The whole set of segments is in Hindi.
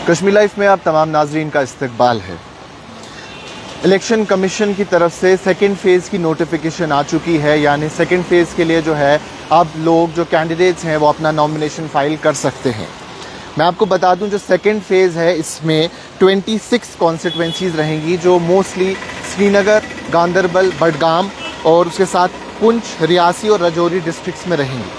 कश्मीर लाइफ में आप तमाम नाजरीन का इस्तकबाल है। इलेक्शन कमीशन की तरफ से सेकेंड फ़ेज़ की नोटिफिकेशन आ चुकी है, यानी सेकेंड फ़ेज़ के लिए जो है अब लोग जो कैंडिडेट्स हैं वो अपना नॉमिनेशन फ़ाइल कर सकते हैं। मैं आपको बता दूं जो सेकेंड फ़ेज़ है इसमें 26 कॉन्स्टिट्यूंसीज़ रहेंगी जो मोस्टली श्रीनगर, गांदरबल, बडगाम और उसके साथ पुंछ, रियासी और राजौरी डिस्ट्रिक्ट्स में रहेंगी।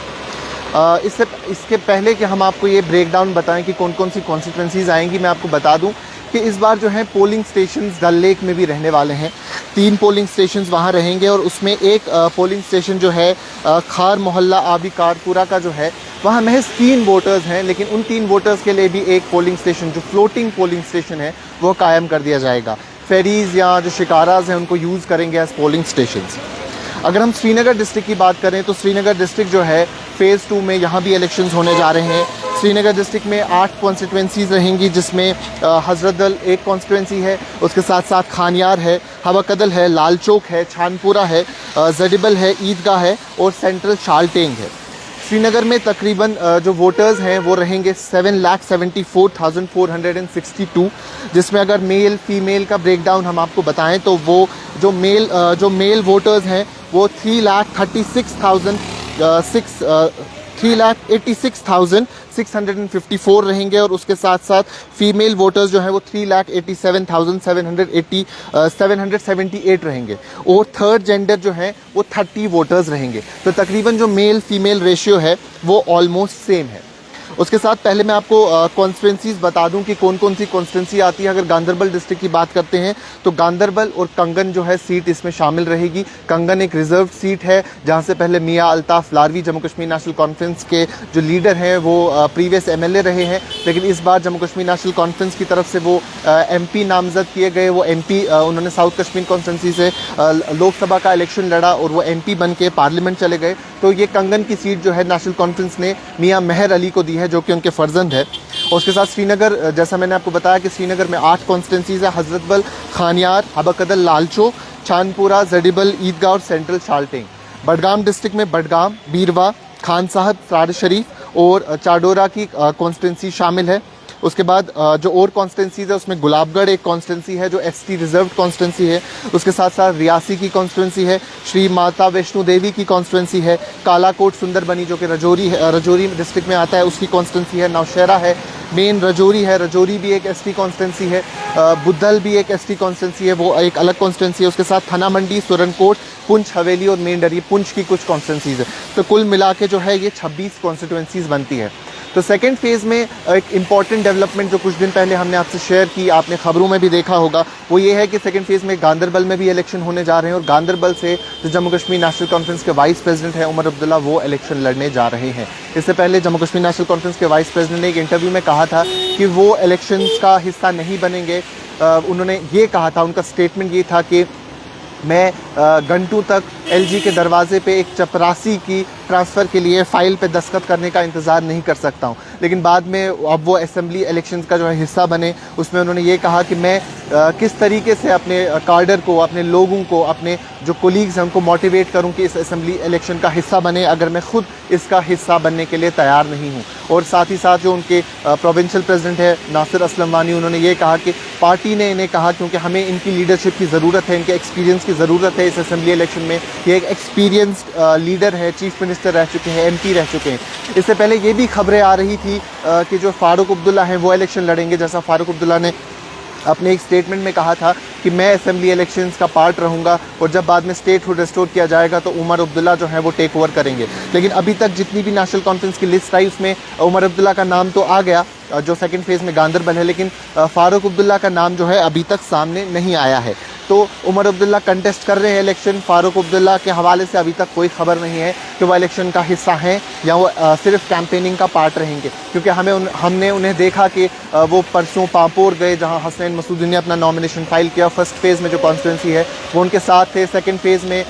इसके पहले कि हम आपको ये ब्रेक डाउन बताएं कि कौन कौन सी कॉन्स्टिट्यूंसीज़ आएंगी, मैं आपको बता दूं कि इस बार जो है पोलिंग स्टेशंस डल लेक में भी रहने वाले हैं। 3 पोलिंग स्टेशंस वहाँ रहेंगे और उसमें एक पोलिंग स्टेशन जो है खार मोहल्ला आबी कारपुरा का जो है वहाँ महज 3 वोटर्स हैं, लेकिन उन 3 वोटर्स के लिए भी एक पोलिंग स्टेशन जो फ्लोटिंग पोलिंग स्टेशन है वो कायम कर दिया जाएगा। फेरीज़ या जो शिकाराज हैं उनको यूज़ करेंगे एज पोलिंग स्टेशंस। अगर हम श्रीनगर डिस्ट्रिक्ट की बात करें तो श्रीनगर डिस्ट्रिक्ट जो है फ़ेज़ 2 में यहाँ भी इलेक्शंस होने जा रहे हैं। श्रीनगर डिस्ट्रिक्ट में 8 कॉन्स्टिट्यूंसीज़ रहेंगी जिसमें हज़रतबल एक कॉन्स्टिट्यूंसी है, उसके साथ साथ खानियार है, हवा कदल है, लाल चौक है, छानपुरा है, जडिबल है, ईदगाह है और सेंट्रल शालटेंग है। श्रीनगर में तकरीबन जो वोटर्स हैं वो रहेंगे 7,74,462, जिसमें अगर मेल फीमेल का ब्रेकडाउन हम आपको बताएं तो वो जो मेल वोटर्स हैं वो 3,86,654 रहेंगे और उसके साथ साथ फीमेल वोटर्स जो हैं वो 3,87,778 रहेंगे और थर्ड जेंडर जो है वो 30 वोटर्स रहेंगे। तो तकरीबन जो मेल फीमेल रेशियो है वो ऑलमोस्ट सेम है। उसके साथ पहले मैं आपको कॉन्स्टिट्यूंसीज़ बता दूं कि कौन कौन सी कॉन्स्टिट्यूंसी आती है। अगर गांदरबल डिस्ट्रिक्ट की बात करते हैं तो गांदरबल और कंगन जो है सीट इसमें शामिल रहेगी। कंगन एक रिजर्व सीट है जहां से पहले मियां अल्ताफ़ लारवी जम्मू कश्मीर नेशनल कॉन्फ्रेंस के जो लीडर हैं वो प्रीवियस MLA रहे हैं, लेकिन इस बार जम्मू कश्मीर नेशनल कॉन्फ्रेंस की तरफ से वो MP नामजद किए गए। वो MP उन्होंने साउथ कश्मीर कॉन्स्टिट्यूंसी से लोकसभा का इलेक्शन लड़ा और वो MP बन के पार्लियामेंट चले गए। तो ये कंगन की सीट जो है नेशनल कॉन्फ्रेंस ने मियां मेहर अली को दी है जो कि उनके फर्जंद है। और उसके साथ श्रीनगर, जैसा मैंने आपको बताया कि श्रीनगर में 8 कॉन्स्टिट्यूंसीज़ है, हज़रतबल, खानियार, हबकदल, लालचौक, छानपुरा, जडिबल, ईदगाह और सेंट्रल शालटेंग। बडगाम डिस्ट्रिक्ट में बडगाम, बीरवा, खान साहब, सार शरीफ और चाडोरा की कॉन्स्टिट्यूंसी शामिल है। उसके बाद जो और कॉन्स्टिट्यूंसीज़ है उसमें गुलाबगढ़ एक कॉन्स्टिट्यूंसी है जो ST रिजर्व कॉन्स्टिट्यूंसी है। उसके साथ साथ रियासी की कॉन्स्टिट्यूंसी है, श्री माता वैष्णो देवी की कॉन्स्टिट्यूंसी है, कालाकोट सुंदरबनी जो कि राजौरी डिस्ट्रिक्ट में आता है उसकी कॉन्स्टिट्यूंसी है, नौशहरा है, मेन राजौरी है, राजौरी भी एक ST कॉन्स्टिट्यूंसी है, बुद्धल भी एक ST कॉन्स्टिट्यूंसी है, वो एक अलग कॉन्स्टिट्यूंसी है। उसके साथ थना मंडी, सुरनकोट, पुंछ हवेली और मेंढर, पुंछ की कुछ कॉन्स्टिट्यूंसीज़ है। तो कुल मिला के जो है ये 26 कॉन्स्टिट्यूंसीज़ बनती है। तो सेकेंड फ़ेज़ में एक इम्पॉर्टेंट डेवलपमेंट जो कुछ दिन पहले हमने आपसे शेयर की, आपने खबरों में भी देखा होगा, वो ये है कि सेकेंड फ़ेज़ में गांदरबल में भी इलेक्शन होने जा रहे हैं और गांदरबल से जो जम्मू कश्मीर नेशनल कॉन्फ्रेंस के वाइस प्रेसिडेंट हैं उमर अब्दुल्ला, वो इलेक्शन लड़ने जा रहे हैं। इससे पहले जम्मू कश्मीर नेशनल कॉन्फ्रेंस के वाइस प्रेसिडेंट ने एक इंटरव्यू में कहा था कि वो इलेक्शंस का हिस्सा नहीं बनेंगे। उन्होंने ये कहा था, उनका स्टेटमेंट ये था कि मैं घंटों तक LG के दरवाजे पे एक चपरासी की ट्रांसफ़र के लिए फ़ाइल पे दस्तखत करने का इंतज़ार नहीं कर सकता हूँ। लेकिन बाद में अब वो असेंबली इलेक्शंस का जो है हिस्सा बने, उसमें उन्होंने ये कहा कि मैं किस तरीके से अपने कार्डर को, अपने लोगों को, अपने जो कोलीग्स हैं उनको मोटिवेट करूँ कि इस असेंबली इलेक्शन का हिस्सा बने, अगर मैं ख़ुद इसका हिस्सा बनने के लिए तैयार नहीं हूँ। और साथ ही साथ जो उनके प्रोविंशियल प्रेसिडेंट है नासिर असलम वानी, उन्होंने ये कहा कि पार्टी ने इन्हें कहा क्योंकि हमें इनकी लीडरशिप की ज़रूरत है, इनके एक्सपीरियंस की ज़रूरत है इस असेंबली इलेक्शन में। ये एक एक्सपीरियंस्ड लीडर है, चीफ मिनिस्टर रह चुके हैं, MP रह चुके हैं। इससे पहले ये भी खबरें आ रही थी कि जो फ़ारूक अब्दुल्ला हैं वो इलेक्शन लड़ेंगे, जैसा फ़ारूक अब्दुल्ला ने अपने एक स्टेटमेंट में कहा था कि मैं असेंबली इलेक्शंस का पार्ट रहूँगा और जब बाद में स्टेटहुड रिस्टोर किया जाएगा तो उमर अब्दुल्ला जो है वो टेक ओवर करेंगे। लेकिन अभी तक जितनी भी नेशनल कॉन्फ्रेंस की लिस्ट आई उसमें उमर अब्दुल्ला का नाम तो आ गया जो सेकंड फेज़ में गांदरबल है, लेकिन फ़ारूक अब्दुल्ला का नाम जो है अभी तक सामने नहीं आया है। तो उमर अब्दुल्ला कंटेस्ट कर रहे हैं इलेक्शन। फ़ारूक अब्दुल्ला के हवाले से अभी तक कोई खबर नहीं है कि वो इलेक्शन का हिस्सा हैं या वो सिर्फ कैंपेनिंग का पार्ट रहेंगे, क्योंकि हमने उन्हें देखा कि वो परसों पापोर गए जहां हसनैन मसूदी ने अपना नॉमिनेशन फाइल किया। फर्स्ट फेज़ में जो कॉन्स्टिट्यूंसी है वो उनके साथ थे। सेकेंड फेज़ में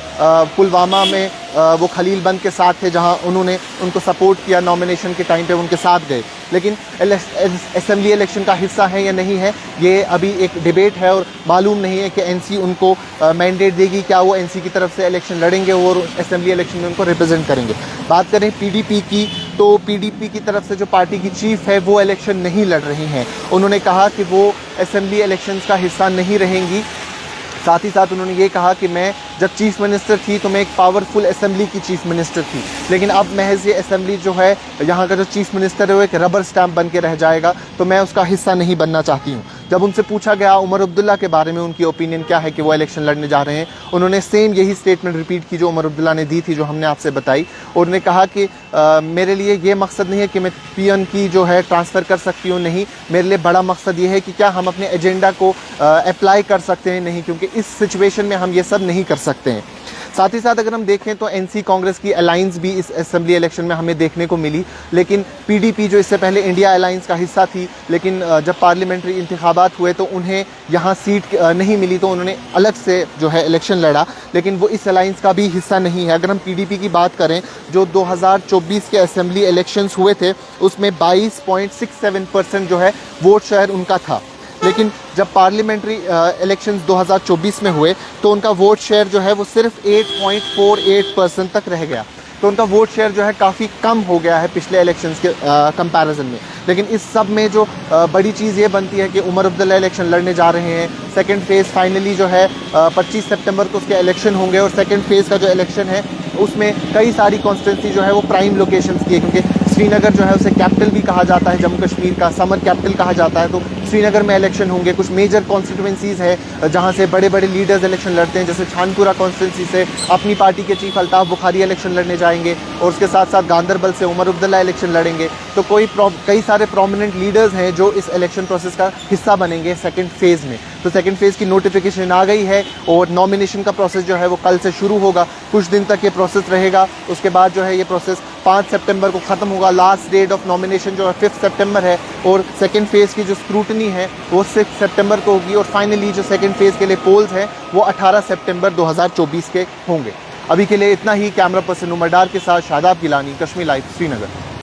पुलवामा में वो खलील बंद के साथ थे जहां उन्होंने उनको सपोर्ट किया, नॉमिनेशन के टाइम पे उनके साथ गए। लेकिन असेंबली इलेक्शन का हिस्सा है या नहीं है ये अभी एक डिबेट है और मालूम नहीं है कि NC उनको मैंडेट देगी, क्या वो NC की तरफ से इलेक्शन लड़ेंगे और असेंबली इलेक्शन में उनको रिप्रेजेंट करेंगे। बात करें PDP की तो पीडीपी की तरफ से जो पार्टी की चीफ है वो इलेक्शन नहीं लड़ रही हैं। उन्होंने कहा कि वो असेंबली इलेक्शंस का हिस्सा नहीं रहेंगी। साथ ही साथ उन्होंने ये कहा कि मैं जब चीफ मिनिस्टर थी तो मैं एक पावरफुल असेंबली की चीफ मिनिस्टर थी, लेकिन अब महज ये असेंबली जो है, यहाँ का जो चीफ मिनिस्टर है वो एक रबर स्टैम्प बन के रह जाएगा, तो मैं उसका हिस्सा नहीं बनना चाहती हूँ। जब उनसे पूछा गया उमर अब्दुल्ला के बारे में उनकी ओपिनियन क्या है कि वो इलेक्शन लड़ने जा रहे हैं, उन्होंने सेम यही स्टेटमेंट रिपीट की जो उमर अब्दुल्ला ने दी थी, जो हमने आपसे बताई। और उन्होंने कहा कि मेरे लिए ये मकसद नहीं है कि मैं पीएन की जो है ट्रांसफ़र कर सकती हूँ, नहीं, मेरे लिए बड़ा मकसद ये है कि क्या हम अपने एजेंडा को अप्लाई कर सकते हैं, नहीं, क्योंकि इस सिचुएशन में हम ये सब नहीं कर सकते हैं। साथ ही साथ अगर हम देखें तो एनसी कांग्रेस की अलायंस भी इस असेंबली इलेक्शन में हमें देखने को मिली, लेकिन पीडीपी जो इससे पहले इंडिया अलायंस का हिस्सा थी, लेकिन जब पार्लियामेंट्री इंतखाबात हुए तो उन्हें यहाँ सीट नहीं मिली, तो उन्होंने अलग से जो है इलेक्शन लड़ा, लेकिन वो इस अलायंस का भी हिस्सा नहीं है। अगर हम पीडीपी की बात करें, जो 2024 के असेंबली इलेक्शंस हुए थे उसमें 22.67% जो है वोट शेयर उनका था, लेकिन जब पार्लियामेंट्री इलेक्शंस 2024 में हुए तो उनका वोट शेयर जो है वो सिर्फ 8.48% तक रह गया। तो उनका वोट शेयर जो है काफ़ी कम हो गया है पिछले इलेक्शंस के कंपैरिजन में। लेकिन इस सब में जो बड़ी चीज़ ये बनती है कि उमर अब्दुल्ला इलेक्शन लड़ने जा रहे हैं। सेकंड फेज़ फाइनली जो है 25 सितंबर को उसके इलेक्शन होंगे, और सेकंड फेज़ का जो इलेक्शन है उसमें कई सारी कॉन्स्टिट्यूंसी जो है वो प्राइम लोकेशंस की है, क्योंकि श्रीनगर जो है उसे कैपिटल भी कहा जाता है, जम्मू कश्मीर का समर कैपिटल कहा जाता है। तो श्रीनगर में इलेक्शन होंगे। कुछ मेजर कॉन्स्टिट्यूंसीज़ है जहां से बड़े बड़े लीडर्स इलेक्शन लड़ते हैं, जैसे छानपुरा कॉन्स्टिट्यूंसी से अपनी पार्टी के चीफ अल्ताफ़ बुखारी इलेक्शन लड़ने जाएंगे, और उसके साथ साथ गांदरबल से उमर अब्दुल्ला इलेक्शन लड़ेंगे। तो कई सारे प्रोमिनेंट लीडर्स हैं जो इस इलेक्शन प्रोसेस का हिस्सा बनेंगे सेकेंड फेज़ में। तो सेकेंड फेज़ की नोटिफिकेशन आ गई है, और नॉमिनेशन का प्रोसेस जो है वो कल से शुरू होगा। कुछ दिन तक ये प्रोसेस रहेगा, उसके बाद जो है ये प्रोसेस 5 सितंबर को ख़त्म होगा। लास्ट डेट ऑफ नॉमिनेशन जो है 5 सितंबर है, और सेकेंड फेज़ की जो स्क्रूटनी है वो 6 सितंबर को होगी, और फाइनली जो सेकेंड फेज़ के लिए पोल्स हैं वो 18 सितंबर 2024 के होंगे। अभी के लिए इतना ही। कैमरा पर्सन उमर डार के साथ शादाब गिलानी, कश्मीर लाइव, श्रीनगर।